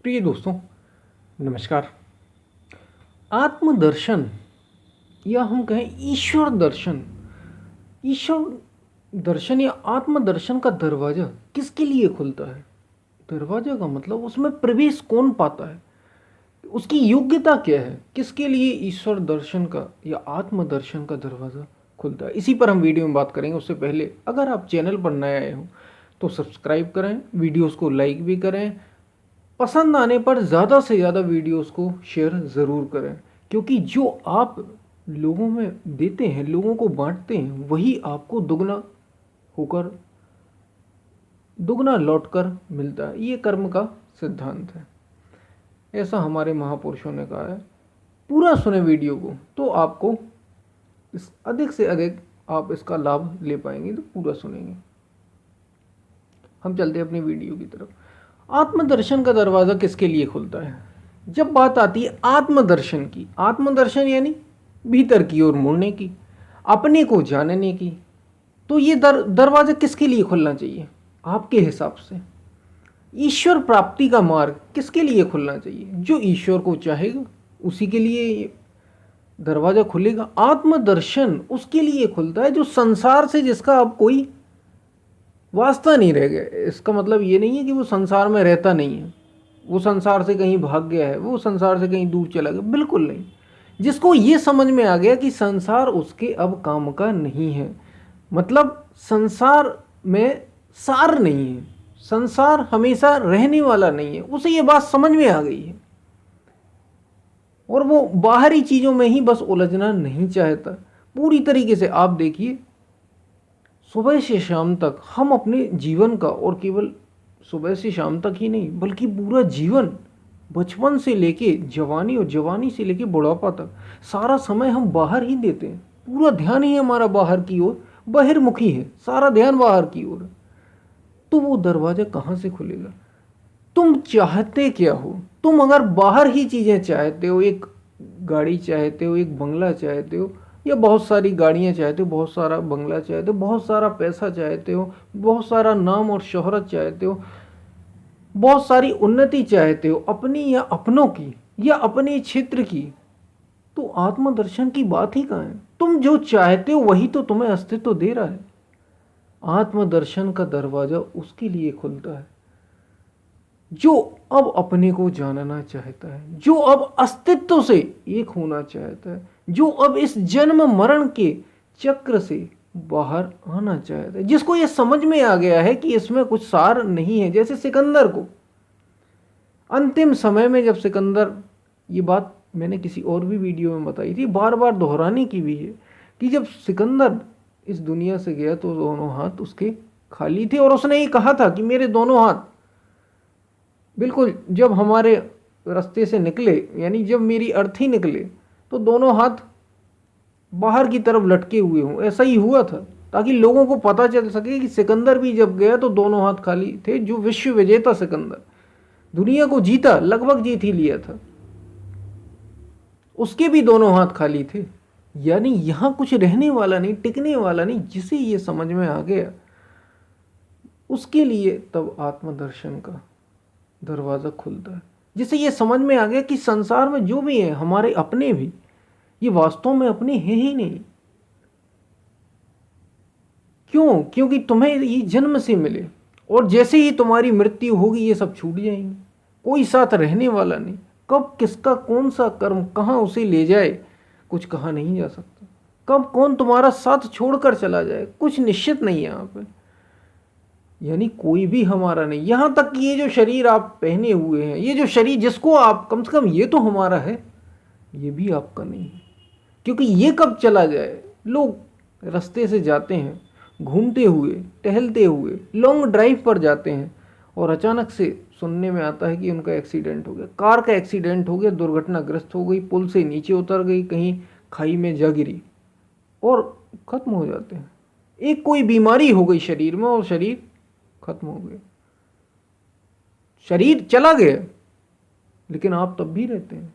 प्रिय दोस्तों, नमस्कार। आत्मदर्शन या हम कहें ईश्वर दर्शन, ईश्वर दर्शन या आत्मदर्शन का दरवाज़ा किसके लिए खुलता है? दरवाज़ा का मतलब उसमें प्रवेश कौन पाता है? उसकी योग्यता क्या है? किसके लिए ईश्वर दर्शन का या आत्मदर्शन का दरवाज़ा खुलता है? इसी पर हम वीडियो में बात करेंगे। उससे पहले अगर आप चैनल पर नए आए हो तो सब्सक्राइब करें, वीडियोस को लाइक भी करें, पसंद आने पर ज़्यादा से ज़्यादा वीडियोस को शेयर ज़रूर करें, क्योंकि जो आप लोगों में देते हैं, लोगों को बांटते हैं, वही आपको दुगना होकर दुगना लौटकर मिलता है। ये कर्म का सिद्धांत है, ऐसा हमारे महापुरुषों ने कहा है। पूरा सुने वीडियो को तो आपको इस अधिक से अधिक आप इसका लाभ ले पाएंगे, तो पूरा सुनेंगे। हम चलते हैं अपनी वीडियो की तरफ। आत्मदर्शन का दरवाज़ा किसके लिए खुलता है? जब बात आती है आत्मदर्शन की, आत्मदर्शन यानी भीतर की ओर मुड़ने की, अपने को जानने की, तो ये दरवाज़ा किसके लिए खुलना चाहिए आपके हिसाब से? ईश्वर प्राप्ति का मार्ग किसके लिए खुलना चाहिए? जो ईश्वर को चाहेगा उसी के लिए ये दरवाज़ा खुलेगा। आत्मदर्शन उसके लिए खुलता है जो संसार से, जिसका अब कोई वास्ता नहीं रह गया। इसका मतलब ये नहीं है कि वो संसार में रहता नहीं है, वो संसार से कहीं भाग गया है, वो संसार से कहीं दूर चला गया, बिल्कुल नहीं। जिसको ये समझ में आ गया कि संसार उसके अब काम का नहीं है, मतलब संसार में सार नहीं है, संसार हमेशा रहने वाला नहीं है, उसे ये बात समझ में आ गई है और वो बाहरी चीज़ों में ही बस उलझना नहीं चाहता। पूरी तरीके से आप देखिए, सुबह से शाम तक हम अपने जीवन का, और केवल सुबह से शाम तक ही नहीं बल्कि पूरा जीवन, बचपन से लेके जवानी और जवानी से लेके बुढ़ापा तक, सारा समय हम बाहर ही देते हैं। पूरा ध्यान ही हमारा बाहर की ओर, बहिर्मुखी है, सारा ध्यान बाहर की ओर है। तो वो दरवाज़ा कहाँ से खुलेगा? तुम चाहते क्या हो? तुम अगर बाहर ही चीज़ें चाहते हो, एक गाड़ी चाहते हो, एक बंगला चाहते हो, या बहुत सारी गाड़ियाँ चाहते हो, बहुत सारा बंगला चाहते हो, बहुत सारा पैसा चाहते हो, बहुत सारा नाम और शोहरत चाहते हो, बहुत सारी उन्नति चाहते हो, अपनी या अपनों की या अपने क्षेत्र की, तो आत्मदर्शन की बात ही कहाँ है? तुम जो चाहते हो वही तो तुम्हें अस्तित्व दे रहा है। आत्मदर्शन का दरवाजा उसके लिए खुलता है जो अब अपने को जानना चाहता है, जो अब अस्तित्व से एक होना चाहता है, जो अब इस जन्म मरण के चक्र से बाहर आना चाहता है, जिसको ये समझ में आ गया है कि इसमें कुछ सार नहीं है। जैसे सिकंदर को अंतिम समय में, जब सिकंदर, ये बात मैंने किसी और भी वीडियो में बताई थी, बार बार दोहराने की भी है, कि जब सिकंदर इस दुनिया से गया तो दोनों हाथ उसके खाली थे, और उसने ये कहा था कि मेरे दोनों हाथ, बिल्कुल जब हमारे रास्ते से निकले, यानी जब मेरी अर्थी निकले, तो दोनों हाथ बाहर की तरफ लटके हुए हों। ऐसा ही हुआ था ताकि लोगों को पता चल सके कि सिकंदर भी जब गया तो दोनों हाथ खाली थे। जो विश्व विजेता सिकंदर, दुनिया को जीता, लगभग जीत ही लिया था, उसके भी दोनों हाथ खाली थे। यानी यहां कुछ रहने वाला नहीं, टिकने वाला नहीं। जिसे ये समझ में आ गया उसके लिए तब आत्मदर्शन का दरवाज़ा खुलता है। जिसे ये समझ में आ गया कि संसार में जो भी है, हमारे अपने भी, ये वास्तव में अपने हैं ही नहीं। क्यों? क्योंकि तुम्हें ये जन्म से मिले, और जैसे ही तुम्हारी मृत्यु होगी ये सब छूट जाएंगे। कोई साथ रहने वाला नहीं। कब किसका कौन सा कर्म कहाँ उसे ले जाए कुछ कहा नहीं जा सकता। कब कौन तुम्हारा साथ छोड़कर चला जाए कुछ निश्चित नहीं है यहाँ पे। यानी कोई भी हमारा नहीं। यहाँ तक कि ये जो शरीर आप पहने हुए हैं, ये जो शरीर जिसको आप, कम से कम ये तो हमारा है, ये भी आपका नहीं है। क्योंकि ये कब चला जाए। लोग रास्ते से जाते हैं, घूमते हुए, टहलते हुए, लॉन्ग ड्राइव पर जाते हैं, और अचानक से सुनने में आता है कि उनका एक्सीडेंट हो गया, कार का एक्सीडेंट हो गया, दुर्घटनाग्रस्त हो गई, पुल से नीचे उतर गई, कहीं खाई में जा गिरी, और खत्म हो जाते हैं। एक कोई बीमारी हो गई शरीर में और शरीर खत्म हो गया। शरीर चला गया लेकिन आप तब भी रहते हैं,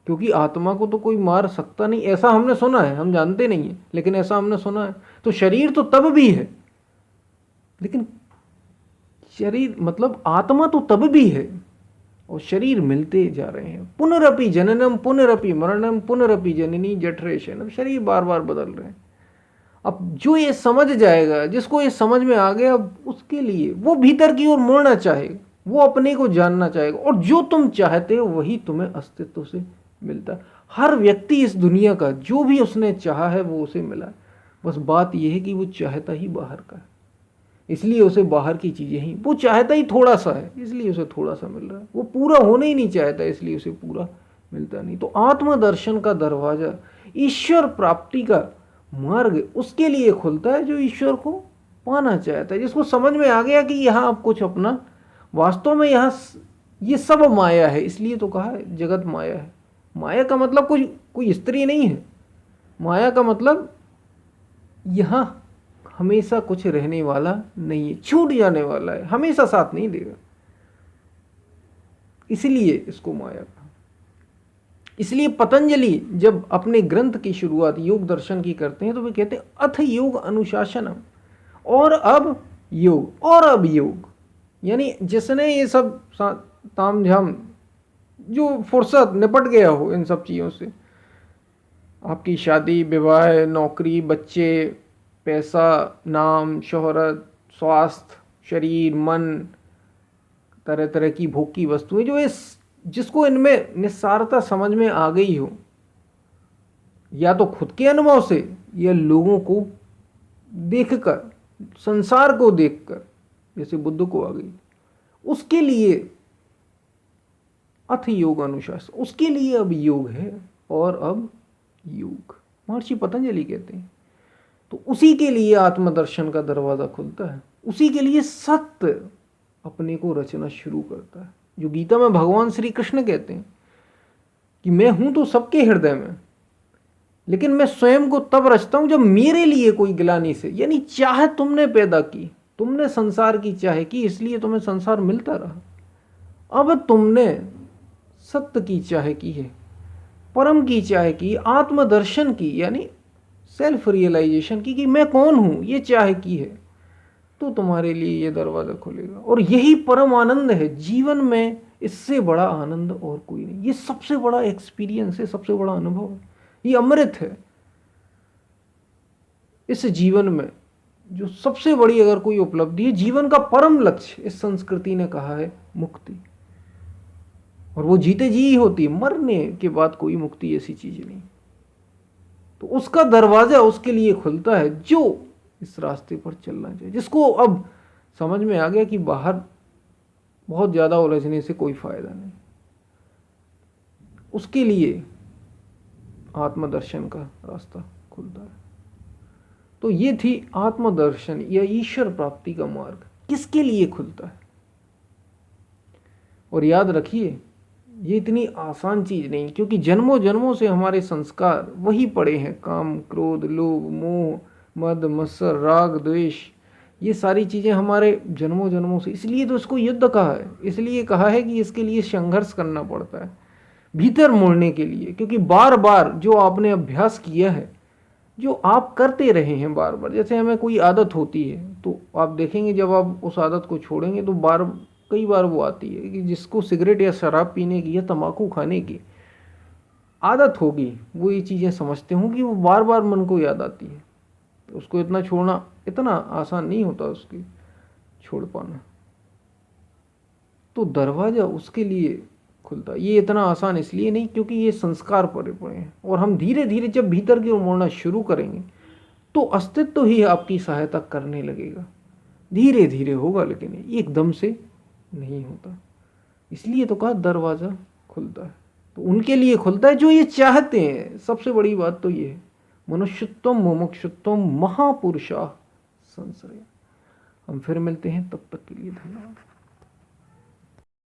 क्योंकि आत्मा को तो कोई मार सकता नहीं, ऐसा हमने सुना है। हम जानते नहीं है लेकिन ऐसा हमने सुना है। तो शरीर तो तब भी है, लेकिन शरीर मतलब आत्मा तो तब भी है और शरीर मिलते जा रहे हैं। पुनरपि जननम पुनरपि मरणम पुनरपि जननी जठरे शयनम, शरीर बार बार बदल रहे हैं। अब जो ये समझ जाएगा, जिसको ये समझ में आ गया, अब उसके लिए वो भीतर की ओर मुड़ना चाहेगा, वो अपने को जानना चाहेगा, और जो तुम चाहते हो वही तुम्हें अस्तित्व से मिलता है। हर व्यक्ति इस दुनिया का जो भी उसने चाहा है वो उसे मिला है। बस बात यह है कि वो चाहता ही बाहर का है, इसलिए उसे बाहर की चीजें ही, वो चाहता ही थोड़ा सा है इसलिए उसे थोड़ा सा मिल रहा है। वो पूरा होना ही नहीं चाहता इसलिए उसे पूरा मिलता नहीं। तो आत्मदर्शन का दरवाजा, ईश्वर प्राप्ति का मार्ग उसके लिए खुलता है जो ईश्वर को पाना चाहता है, जिसको समझ में आ गया कि यहाँ आप कुछ अपना, वास्तव में यहाँ ये सब माया है। इसलिए तो कहा है जगत माया है। माया का मतलब कोई स्त्री नहीं है। माया का मतलब यहाँ हमेशा कुछ रहने वाला नहीं है, छूट जाने वाला है, हमेशा साथ नहीं देगा। इसलिए इसको माया कहा। इसलिए पतंजलि जब अपने ग्रंथ की शुरुआत योग दर्शन की करते हैं तो वे कहते हैं अथ योग अनुशासनम, और अब योग, और अब योग। यानी जिसने ये सब ताम झाम, जो फुर्सत निपट गया हो इन सब चीज़ों से, आपकी शादी विवाह, नौकरी, बच्चे, पैसा, नाम, शोहरत, स्वास्थ्य, शरीर, मन, तरह तरह की भोग की वस्तुएं, जो जिसको इनमें निस्सारता समझ में आ गई हो, या तो खुद के अनुभव से या लोगों को देखकर, संसार को देखकर, जैसे बुद्ध को आ गई, उसके लिए अथ योग अनुशासन, उसके लिए अब योग है और अब योग, महर्षि पतंजलि कहते हैं। तो उसी के लिए आत्मदर्शन का दरवाजा खुलता है, उसी के लिए सत्य अपने को रचना शुरू करता है। जो गीता में भगवान श्री कृष्ण कहते हैं कि मैं हूं तो सबके हृदय में, लेकिन मैं स्वयं को तब रचता हूं जब मेरे लिए कोई ग्लानि से, यानी चाह तुमने पैदा की, तुमने संसार की चाह की, इसलिए तुम्हें संसार मिलता रहा। अब तुमने सत्य की चाह की है, परम की चाह की, आत्मदर्शन की, यानी सेल्फ रियलाइजेशन की कि मैं कौन हूं, ये चाह की है, तो तुम्हारे लिए ये दरवाजा खुलेगा। और यही परम आनंद है जीवन में, इससे बड़ा आनंद और कोई नहीं। ये सबसे बड़ा एक्सपीरियंस है, सबसे बड़ा अनुभव है, ये अमृत है। इस जीवन में जो सबसे बड़ी अगर कोई उपलब्धि है, जीवन का परम लक्ष्य, इस संस्कृति ने कहा है मुक्ति, और वो जीते जी ही होती है, मरने के बाद कोई मुक्ति ऐसी चीज नहीं। तो उसका दरवाजा उसके लिए खुलता है जो इस रास्ते पर चलना चाहिए, जिसको अब समझ में आ गया कि बाहर बहुत ज़्यादा उलझने से कोई फायदा नहीं, उसके लिए आत्मदर्शन का रास्ता खुलता है। तो ये थी आत्मदर्शन या ईश्वर प्राप्ति का मार्ग, किसके लिए खुलता है। और याद रखिए ये इतनी आसान चीज नहीं, क्योंकि जन्मों जन्मों से हमारे संस्कार वही पड़े हैं, काम, क्रोध, लोभ, मोह, मद, मत्सर, राग, द्वेष, ये सारी चीजें हमारे जन्मों जन्मों से। इसलिए तो इसको युद्ध कहा है, इसलिए कहा है कि इसके लिए संघर्ष करना पड़ता है भीतर मुड़ने के लिए, क्योंकि बार बार जो आपने अभ्यास किया है, जो आप करते रहे हैं बार बार, जैसे हमें कोई आदत होती है तो आप देखेंगे जब आप उस आदत को छोड़ेंगे तो कई बार वो आती है कि जिसको सिगरेट या शराब पीने की या तंबाकू खाने की आदत होगी, वो ये चीज़ें समझते होंगे, वो बार बार मन को याद आती है, तो उसको इतना छोड़ना इतना आसान नहीं होता, उसकी छोड़ पाना। तो दरवाज़ा उसके लिए खुलता, ये इतना आसान इसलिए नहीं क्योंकि ये संस्कार पड़े पड़े हैं, और हम धीरे धीरे जब भीतर की ओर मुड़ना शुरू करेंगे तो अस्तित्व ही आपकी सहायता करने लगेगा। धीरे धीरे होगा, लेकिन एकदम से नहीं होता। इसलिए तो कहा दरवाज़ा खुलता है, तो उनके लिए खुलता है जो ये चाहते हैं। सबसे बड़ी बात तो ये है, मनुष्यत्वम मुमुक्षुत्वम महापुरुषा संश्रय। हम फिर मिलते हैं, तब तक के लिए धन्यवाद।